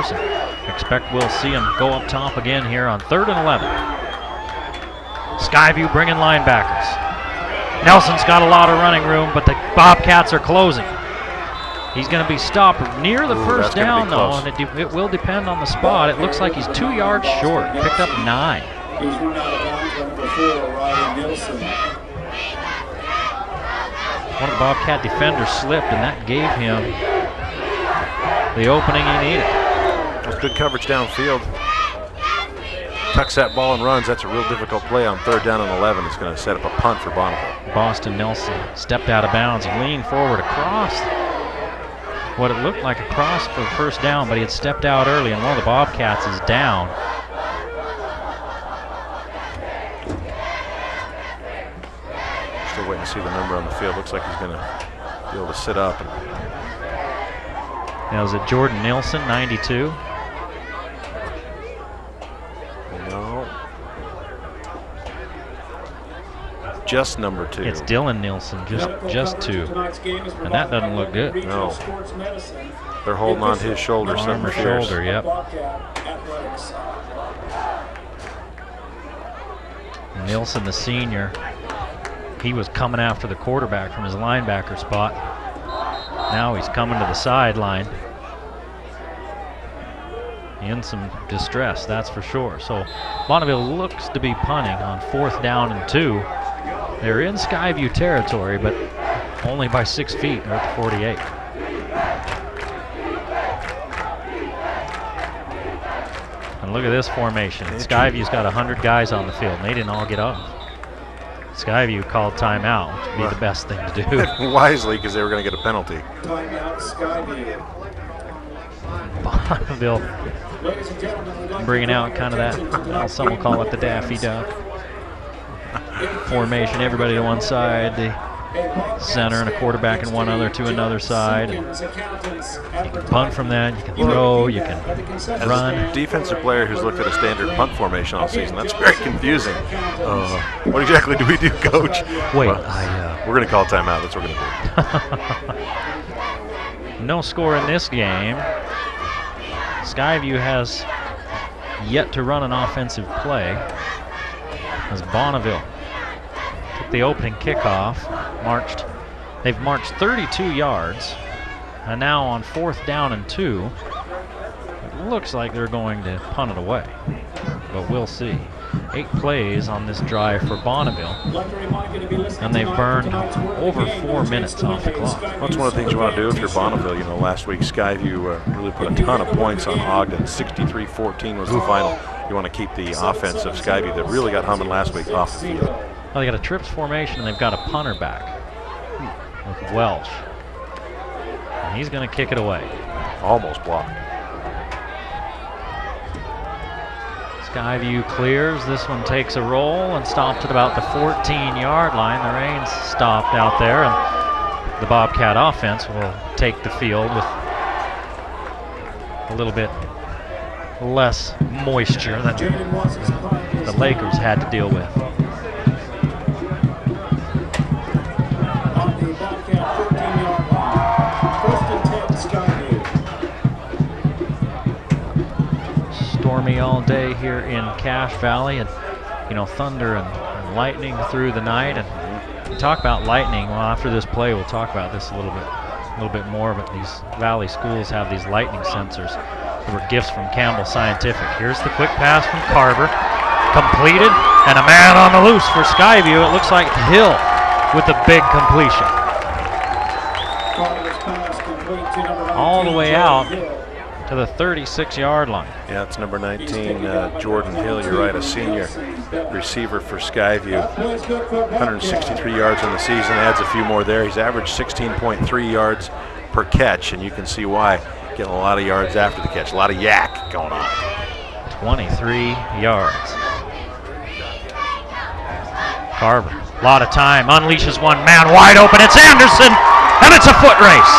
course. And expect we'll see him go up top again here on 3rd and 11. Skyview bringing linebackers. Nelson's got a lot of running room, but the Bobcats are closing. He's going to be stopped near the first down, though, and it will depend on the spot. It looks like he's 2 yards short. Picked up 9. He's run out of bounds number 4, Ryan Nielsen. One of the Bobcat defenders slipped, and that gave him the opening he needed. That's good coverage downfield. Tucks that ball and runs. That's a real difficult play on 3rd down and 11. It's going to set up a punt for Bonneville. Boston Nelson stepped out of bounds. He leaned forward across what it looked like a cross for the first down, but he had stepped out early, and one of the Bobcats is down. Still waiting to see the number on the field. Looks like he's going to be able to sit up. Now, is it Jordan Nilsson, 92? No. Just number 2. It's Dylan Nilsson, just 2. And that doesn't look good. No. They're holding on to his shoulder. Arm or shoulder, yep. Nilsson, the senior, he was coming after the quarterback from his linebacker spot. Now he's coming to the sideline. In some distress, that's for sure. So Bonneville looks to be punting on 4th down and 2. They're in Skyview territory, but only by 6 feet. They're at the 48. And look at this formation. Skyview's got 100 guys on the field, and they didn't all get off. Skyview called timeout, which would be the best thing to do. Wisely, because they were going to get a penalty. Timeout, Skyview. Bonneville bringing out kind of that, well, some will call it the Daffy Duck formation. Everybody to one side, the center and a quarterback and one other to another side. And you can punt from that, you can throw, you can run. As a defensive player who's looked at a standard punt formation all season, that's very confusing. What exactly do we do, Coach? Wait, well, we're going to call timeout. That's what we're going to do. No score in this game. Skyview has yet to run an offensive play as Bonneville took the opening kickoff, they've marched 32 yards, and now on 4th down and 2, it looks like they're going to punt it away, but we'll see. 8 plays on this drive for Bonneville, and they've burned over 4 minutes off the clock. That's one of the things you want to do if you're Bonneville. You know, last week Skyview really put a ton of points on Ogden. 63-14 was the final. You want to keep the offense of Skyview that really got humming last week off the field. Well, they got a trips formation, and they've got a punter back with Welch. And he's going to kick it away. Almost blocked. Skyview clears. This one takes a roll and stopped at about the 14-yard line. The rain's stopped out there, and the Bobcat offense will take the field with a little bit less moisture than the Lakers had to deal with. Stormy all day here in Cache Valley, and you know, thunder and lightning through the night. And we talk about lightning. Well, after this play, we'll talk about this a little bit more. But these Valley schools have these lightning sensors. They were gifts from Campbell Scientific. Here's the quick pass from Carver, completed, and a man on the loose for Skyview. It looks like Hill with a big completion, all the way out to the 36-yard line. Yeah, it's number 19, Jordan Hill. You're right, a senior receiver for Skyview. 163 yards in the season, adds a few more there. He's averaged 16.3 yards per catch, and you can see why. Getting a lot of yards after the catch, a lot of yak going on. 23 yards. Carver, a lot of time, unleashes one man wide open. It's Anderson, and it's a foot race.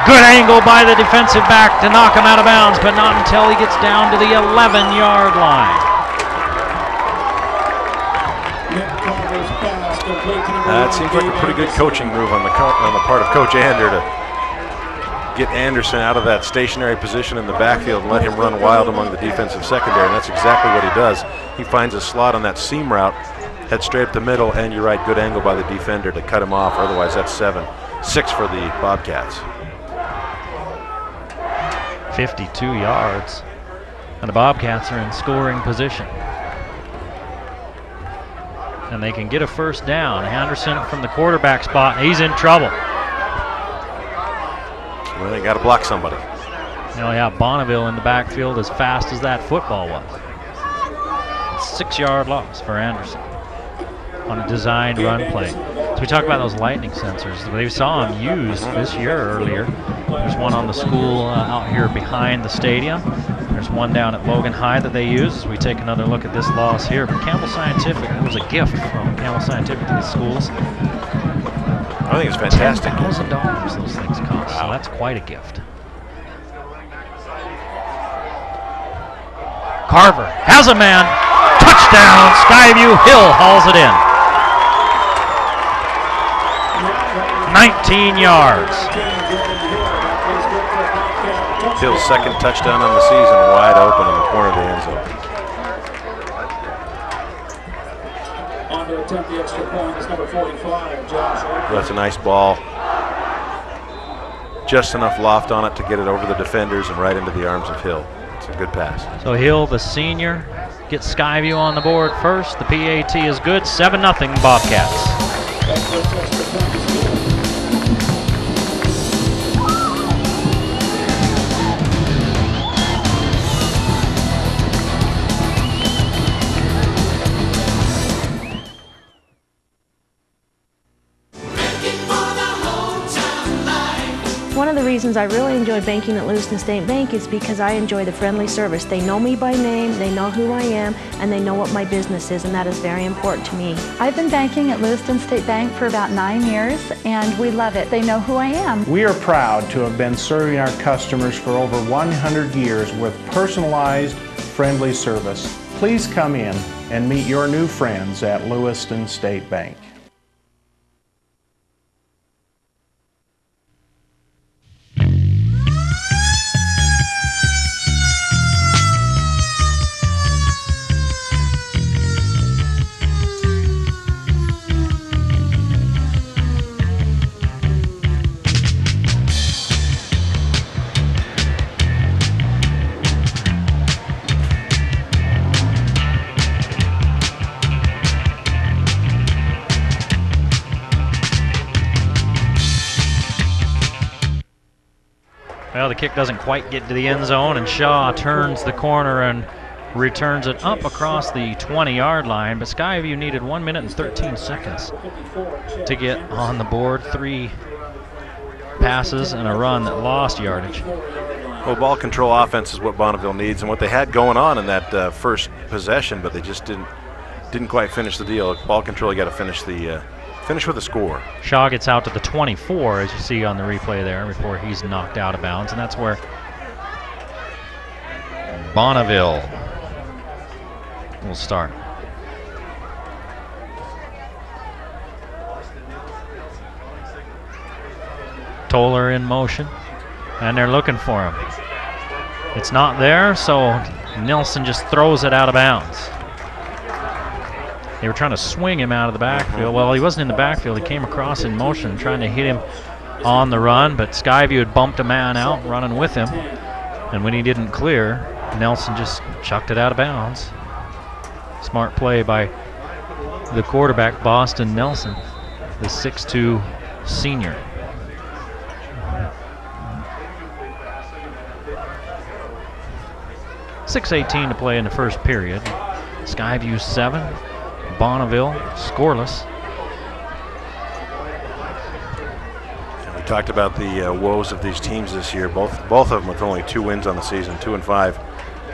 Good angle by the defensive back to knock him out of bounds, but not until he gets down to the 11-yard line. It seems like a pretty good coaching move on the part of Coach Ander to get Anderson out of that stationary position in the backfield and let him run wild among the defensive secondary, and that's exactly what he does. He finds a slot on that seam route, heads straight up the middle, and you're right, good angle by the defender to cut him off. Otherwise, that's 7-6 for the Bobcats. 52 yards, and the Bobcats are in scoring position. And they can get a first down. Anderson from the quarterback spot, he's in trouble. Well, they got to block somebody. Yeah, Bonneville in the backfield as fast as that football was. 6-yard loss for Anderson on a designed run play. So we talk about those lightning sensors. They saw them used this year earlier. There's one on the school out here behind the stadium. There's one down at Logan High that they use. As we take another look at this loss here. But Campbell Scientific, it was a gift from Campbell Scientific to the schools. I think it's fantastic. $10,000 those things cost, so that's quite a gift. Carver has a man. Touchdown, Skyview. Hill hauls it in. 19 yards. Hill's second touchdown on the season, wide open in the corner of the end zone. On to attempt the extra point is number 45, Josh. That's a nice ball. Just enough loft on it to get it over the defenders and right into the arms of Hill. It's a good pass. So Hill, the senior, gets Skyview on the board first. The PAT is good. 7-0 Bobcats. One of the reasons I really enjoy banking at Lewiston State Bank is because I enjoy the friendly service. They know me by name, they know who I am, and they know what my business is, and that is very important to me. I've been banking at Lewiston State Bank for about 9 years, and we love it. They know who I am. We are proud to have been serving our customers for over 100 years with personalized, friendly service. Please come in and meet your new friends at Lewiston State Bank. Well, the kick doesn't quite get to the end zone, and Shaw turns the corner and returns it up across the 20-yard line. But Skyview needed 1 minute and 13 seconds to get on the board. 3 passes and a run that lost yardage. Well, ball control offense is what Bonneville needs and what they had going on in that first possession, but they just didn't quite finish the deal. Ball control, you got to finish with a score. Shaw gets out to the 24, as you see on the replay there, before he's knocked out of bounds, and that's where Bonneville will start. Toller in motion, and they're looking for him. It's not there, so Nelson just throws it out of bounds. They were trying to swing him out of the backfield. Well, he wasn't in the backfield. He came across in motion, trying to hit him on the run, but Skyview had bumped a man out, running with him. And when he didn't clear, Nelson just chucked it out of bounds. Smart play by the quarterback, Boston Nelson, the 6'2" senior. .6:18 to play in the first period. Skyview 7, Bonneville scoreless. And we talked about the woes of these teams this year. Both of them with only 2 wins on the season, 2-5.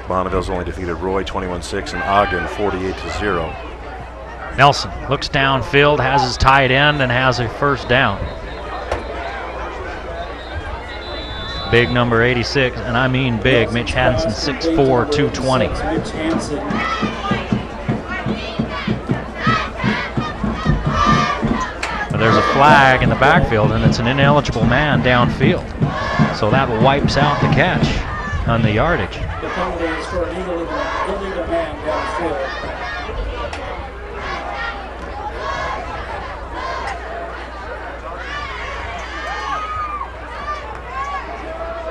Bonneville's only defeated Roy 21-6 and Ogden 48-0. Nelson looks downfield, has his tight end, and has a first down. Big number 86, and I mean big, Mitch Hansen, 6'4", 220. But there's a flag in the backfield, and it's an ineligible man downfield. So that wipes out the catch on the yardage. The penalty is for an illegal man downfield.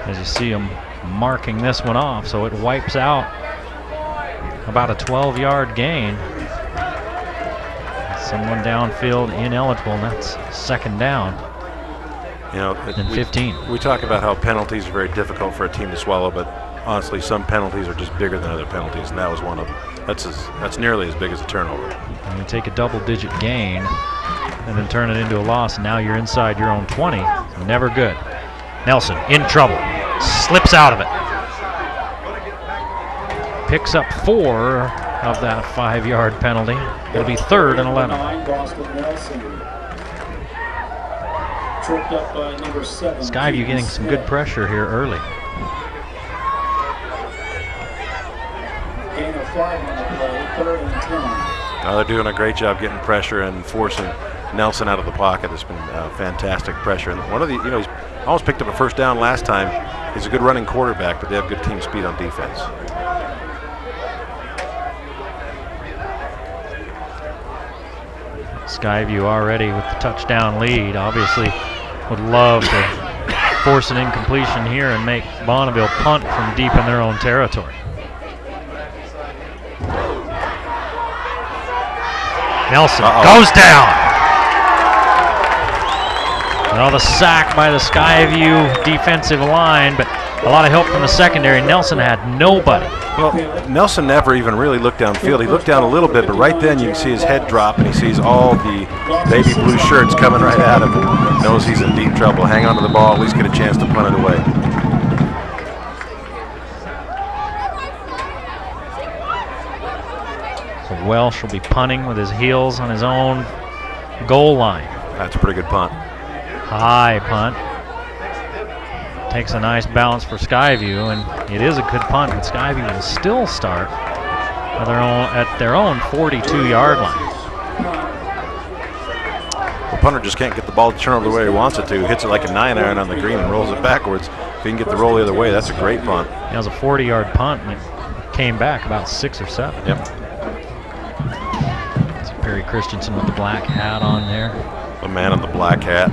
As you see him marking this one off, so it wipes out about a 12-yard gain. Someone downfield ineligible, and that's second down. You know, and 15. We talk about how penalties are very difficult for a team to swallow, but honestly, some penalties are just bigger than other penalties, and that was one of them. That's nearly as big as a turnover. And you take a double-digit gain and then turn it into a loss, and now you're inside your own 20. Never good. Nelson in trouble. Slips out of it. Picks up 4 of that 5-yard penalty. It'll be 3rd and 11. Tripped up by number 7. Skyview getting some good pressure here early. Gain of 5 on the play, 3rd and 10. Now they're doing a great job getting pressure and forcing Nelson out of the pocket. It's been fantastic pressure. And one of the, he's almost picked up a first down last time. He's a good running quarterback, but they have good team speed on defense. Skyview already with the touchdown lead. Obviously would love to force an incompletion here and make Bonneville punt from deep in their own territory. Nelson goes down. Well, the sack by the Skyview defensive line, but a lot of help from the secondary. Nelson had nobody. Well, Nelson never even really looked downfield. He looked down a little bit, but right then you can see his head drop, and he sees all the baby blue shirts coming right at him. Knows he's in deep trouble. Hang on to the ball, at least get a chance to punt it away. So Welsh will be punting with his heels on his own goal line. That's a pretty good punt. High punt. Takes a nice bounce for Skyview, and it is a good punt, but Skyview will still start at their own 42-yard line. The punter just can't get the ball to turn over the way he wants it to. He hits it like a 9-iron on the green and rolls it backwards. If he can get the roll the other way, that's a great punt. He has a 40-yard punt, and it came back about 6 or 7. Yep. It's Perry Christensen with the black hat on there. The man in the black hat.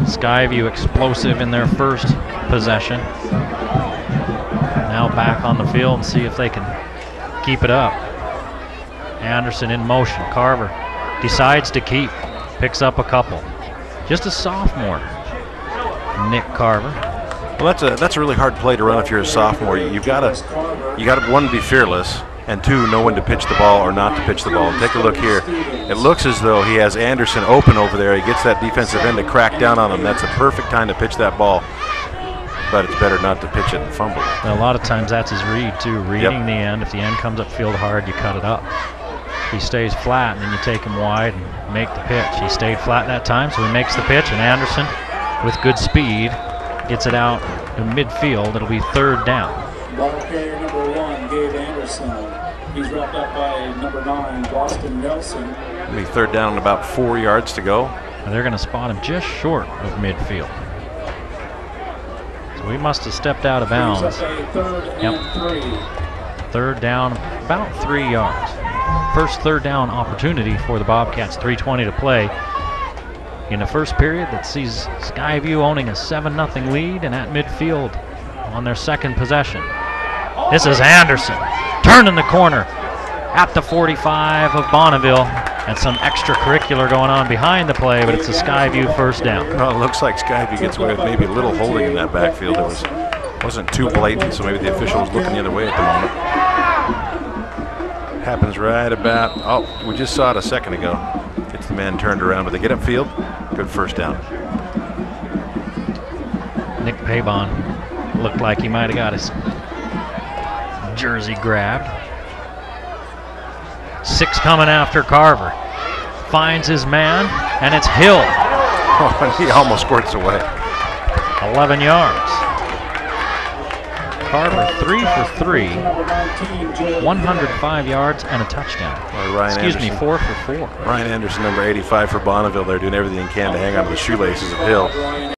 Skyview explosive in their first possession. Now back on the field and see if they can keep it up. Anderson in motion. Carver decides to keep. Picks up a couple. Just a sophomore, Nick Carver. Well, that's a really hard play to run if you're a sophomore. You gotta one, be fearless, and 2, know when to pitch the ball or not to pitch the ball. Take a look here. It looks as though he has Anderson open over there. He gets that defensive end to crack down on him. That's a perfect time to pitch that ball, but it's better not to pitch it and fumble it. And a lot of times that's his read too, reading the end. If the end comes up field hard, you cut it up. If he stays flat, and then you take him wide and make the pitch. He stayed flat that time, so he makes the pitch, and Anderson, with good speed, gets it out to midfield. It'll be 3rd down. Ball carrier number 1, Gabe Anderson. He's wrapped up by number 9, Boston Nelson. It'll be 3rd down and about 4 yards to go. And they're going to spot him just short of midfield. So he must have stepped out of bounds. 3rd down, about 3 yards. First 3rd down opportunity for the Bobcats. 3:20 to play in the first period that sees Skyview owning a 7-0 lead and at midfield on their second possession. This is Anderson, turning the corner at the 45 of Bonneville, and some extracurricular going on behind the play, but it's a Skyview first down. Well, it looks like Skyview gets away with maybe a little holding in that backfield. It wasn't too blatant, so maybe the official was looking the other way at the moment. Happens right about, we just saw it a second ago. Gets the man turned around, but they get upfield. Good first down. Nick Pabon looked like he might have got his jersey grabbed. 6 coming after Carver. Finds his man, and it's Hill. Oh, and he almost squirts away. 11 yards. Carver, 3 for 3, 105 yards and a touchdown. Excuse me, 4 for 4. Ryan Anderson, number 85 for Bonneville. They're doing everything they can to hang on to the shoelaces of Hill.